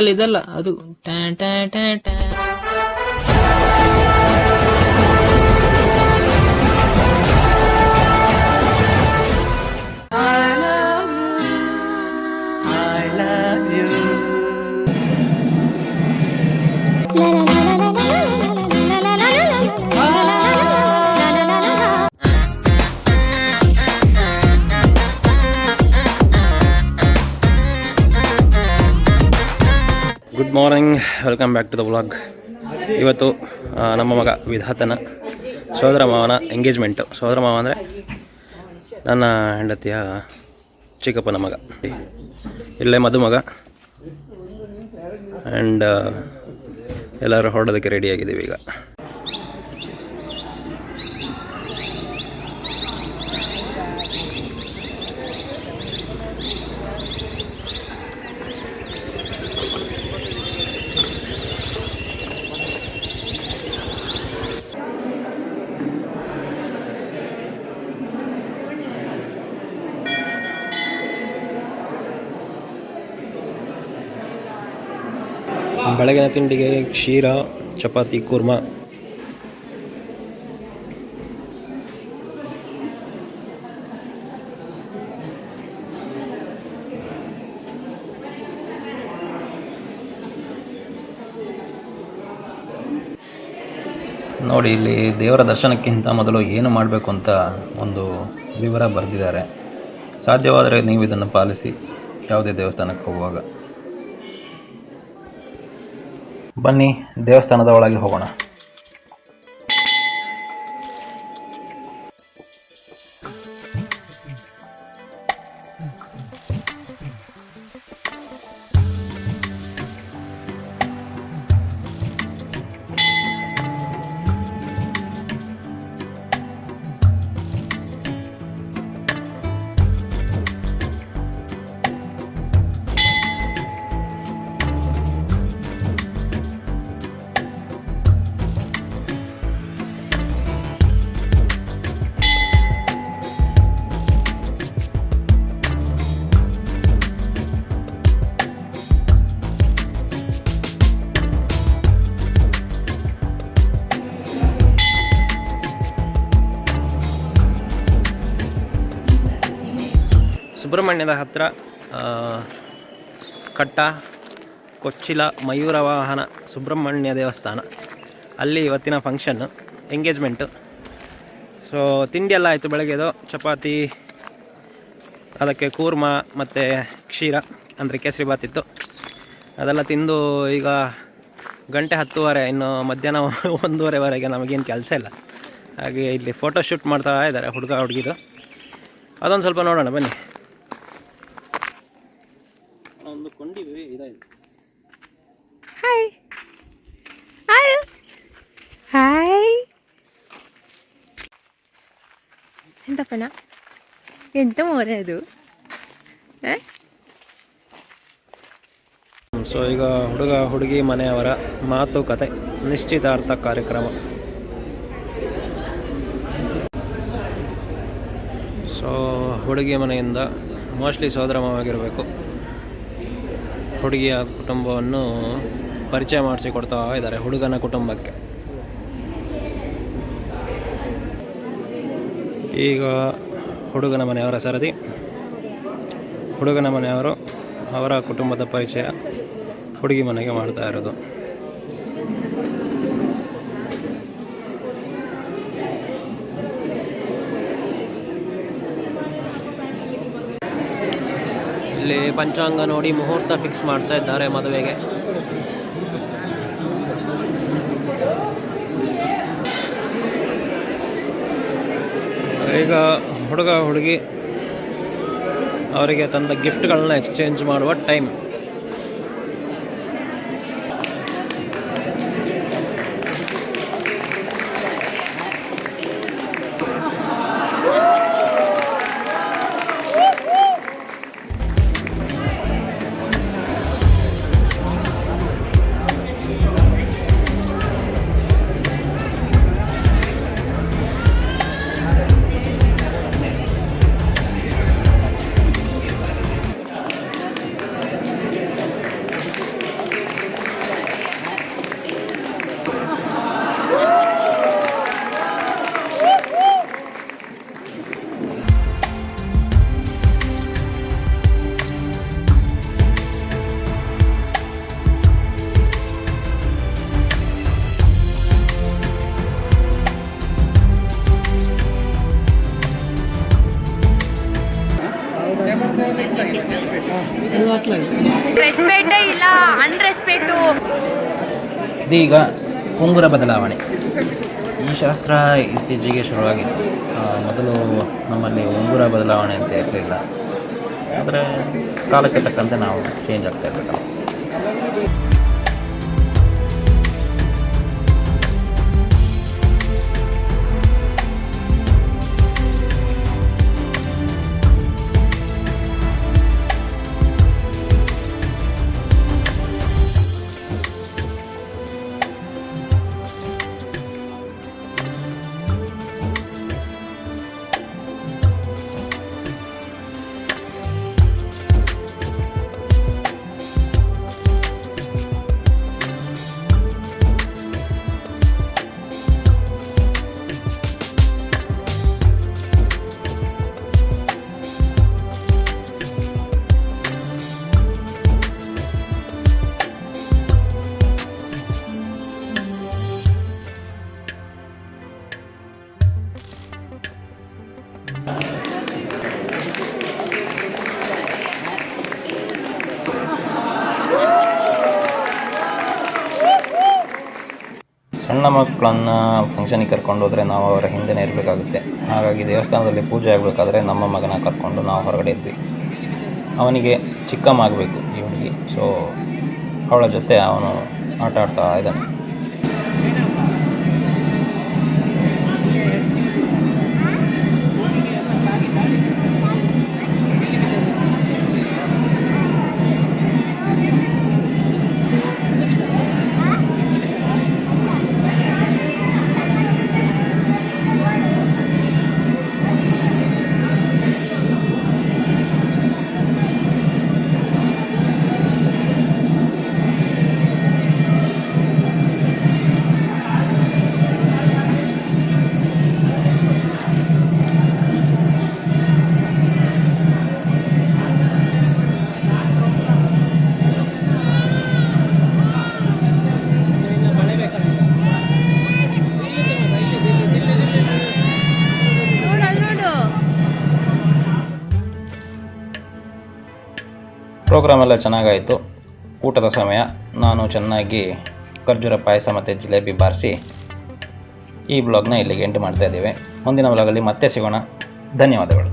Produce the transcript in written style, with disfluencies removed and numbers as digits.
ಅಲ್ಲ ಇದಲ್ಲ ಅದು ಟ್ಯಾ ಟ್ಯಾ ಟ್ಯಾ ಟ್ಯಾ. Good morning, welcome back to the vlog. ಇವತ್ತು ನಮ್ಮ ಮಗ ವಿಧಾತನ ಸೋದರ ಮಾವನ ಎಂಗೇಜ್ಮೆಂಟು. ಸೋದರ ಮಾವ ಅಂದರೆ ನನ್ನ ಹೆಂಡತಿಯ ಚಿಕ್ಕಪ್ಪನ ಮಗ, ಇಲ್ಲೇ ಮದುಮಗ. ಆ್ಯಂಡ್ ಎಲ್ಲರೂ ಹೊರಡೋದಕ್ಕೆ ರೆಡಿಯಾಗಿದ್ದೀವಿ ಈಗ. ಬೆಳಗಿನ ತಿಂಡಿಗೆ ಕ್ಷೀರ, ಚಪಾತಿ, ಕೂರ್ಮಾ. ನೋಡಿ, ಇಲ್ಲಿ ದೇವರ ದರ್ಶನಕ್ಕಿಂತ ಮೊದಲು ಏನು ಮಾಡಬೇಕು ಅಂತ ಒಂದು ವಿವರ ಬರೆದಿದ್ದಾರೆ. ಸಾಧ್ಯವಾದರೆ ನೀವು ಇದನ್ನು ಪಾಲಿಸಿ ಯಾವುದೇ ದೇವಸ್ಥಾನಕ್ಕೆ ಹೋಗುವಾಗ. ಬನ್ನಿ ದೇವಸ್ಥಾನದ ಒಳಗೆ ಹೋಗೋಣ. ಸುಬ್ರಹ್ಮಣ್ಯದ ಹತ್ತಿರ ಕಟ್ಟ ಕೊಚ್ಚಿಲ ಮಯೂರ ವಾಹನ ಸುಬ್ರಹ್ಮಣ್ಯ ದೇವಸ್ಥಾನ. ಅಲ್ಲಿ ಇವತ್ತಿನ ಫಂಕ್ಷನ್ನು, ಎಂಗೇಜ್ಮೆಂಟು. ಸೊ ತಿಂಡಿ ಎಲ್ಲ ಆಯಿತು. ಬೆಳಗ್ಗೆದು ಚಪಾತಿ, ಅದಕ್ಕೆ ಕೂರ್ಮ ಮತ್ತು ಕ್ಷೀರ ಅಂದರೆ ಕೇಸರಿ ಬಾತ್ ಇತ್ತು. ಅದೆಲ್ಲ ತಿಂದು ಈಗ ಗಂಟೆ 10:30, ಇನ್ನು ಮಧ್ಯಾಹ್ನ 1:30ವರೆಗೆ ನಮಗೇನು ಕೆಲಸ ಇಲ್ಲ. ಹಾಗೆ ಇಲ್ಲಿ ಫೋಟೋಶೂಟ್ ಮಾಡ್ತಾ ಇದ್ದಾರೆ ಹುಡುಗ ಹುಡುಗಿದು. ಅದೊಂದು ಸ್ವಲ್ಪ ನೋಡೋಣ ಬನ್ನಿ. ಒಂದು ಕೊಂಡಿದ್ವಿ ಇದಾಯಿತು. Hi hi hi. ಎಂತಪ್ಪನ ಎಂತ ಮೋರೆ ಅದು. ಸೊ ಈಗ ಹುಡುಗ ಹುಡುಗಿ ಮನೆಯವರ ಮಾತುಕತೆ, ನಿಶ್ಚಿತಾರ್ಥ ಕಾರ್ಯಕ್ರಮ. ಸೊ ಹುಡುಗಿ ಮನೆಯಿಂದ ಮೋಸ್ಟ್ಲಿ ಸೋದರ ಮಾವಾಗಿರಬೇಕು, ಹುಡುಗಿಯ ಕುಟುಂಬವನ್ನು ಪರಿಚಯ ಮಾಡಿಸಿಕೊಡ್ತಾ ಇದ್ದಾರೆ ಹುಡುಗನ ಕುಟುಂಬಕ್ಕೆ. ಈಗ ಹುಡುಗನ ಮನೆಯವರ ಸರದಿ. ಹುಡುಗನ ಮನೆಯವರು ಅವರ ಕುಟುಂಬದ ಪರಿಚಯ ಹುಡುಗಿ ಮನೆಗೆ ಮಾಡ್ತಾ ಇರೋದು. ಇಲ್ಲಿ ಪಂಚಾಂಗ ನೋಡಿ ಮುಹೂರ್ತ ಫಿಕ್ಸ್ ಮಾಡ್ತಾ ಇದ್ದಾರೆ ಮದುವೆಗೆ. ಈಗ ಹುಡುಗ ಹುಡುಗಿ ಅವರಿಗೆ ತಂದ ಗಿಫ್ಟ್ಗಳನ್ನ ಎಕ್ಸ್ಚೇಂಜ್ ಮಾಡುವ ಟೈಮ್. ರೆಸ್ಪೆಕ್ಟೇ ಇಲ್ಲ, ಅನ್ರೆಸ್ಪೆಕ್ಟು. ಇದೀಗ ಉಂಗುರ ಬದಲಾವಣೆ. ಈ ಶಾಸ್ತ್ರ ಇತ್ತೀಚೆಗೆ ಶುರುವಾಗಿತ್ತು. ಮೊದಲು ನಮ್ಮಲ್ಲಿ ಉಂಗುರ ಬದಲಾವಣೆ ಅಂತ ಇರಲಿಲ್ಲ. ಆದರೆ ಕಾಲಕ್ಕೆ ತಕ್ಕಂತೆ ನಾವು ಚೇಂಜ್ ಆಗ್ತಾ ಇರಬೇಕಲ್ಲ. ಸಣ್ಣ ಮಕ್ಕಳನ್ನು ಫಂಕ್ಷನಿಗೆ ಕರ್ಕೊಂಡು ಹೋದರೆ ನಾವು ಅವರ ಹಿಂದೆನೇ ಇರಬೇಕಾಗುತ್ತೆ. ಹಾಗಾಗಿ ದೇವಸ್ಥಾನದಲ್ಲಿ ಪೂಜೆ ಆಗಬೇಕಾದ್ರೆ ನಮ್ಮ ಮಗನ ಕರ್ಕೊಂಡು ನಾವು ಹೊರಗಡೆ ಇದ್ವಿ. ಅವನಿಗೆ ಚಿಕ್ಕಮ್ಮ ಆಗಬೇಕು ಇವನಿಗೆ. ಸೊ ಅವಳ ಜೊತೆ ಅವನು ಆಟ ಆಡ್ತಾ ಇದ್ದಾನೆ. ಪ್ರೋಗ್ರಾಮ್ ಎಲ್ಲ ಚೆನ್ನಾಗಾಯಿತು. ಊಟದ ಸಮಯ. ನಾನು ಚೆನ್ನಾಗಿ ಖರ್ಜೂರ ಪಾಯಸ ಮತ್ತು ಜಿಲೇಬಿ ಬಾರಿಸಿ ಈ ಬ್ಲಾಗ್ನ ಇಲ್ಲಿಗೆ ಎಂಡ್ ಮಾಡ್ತಾ ಇದ್ದೇವೆ. ಮುಂದಿನ ಬ್ಲಾಗಲ್ಲಿ ಮತ್ತೆ ಸಿಗೋಣ. ಧನ್ಯವಾದಗಳು.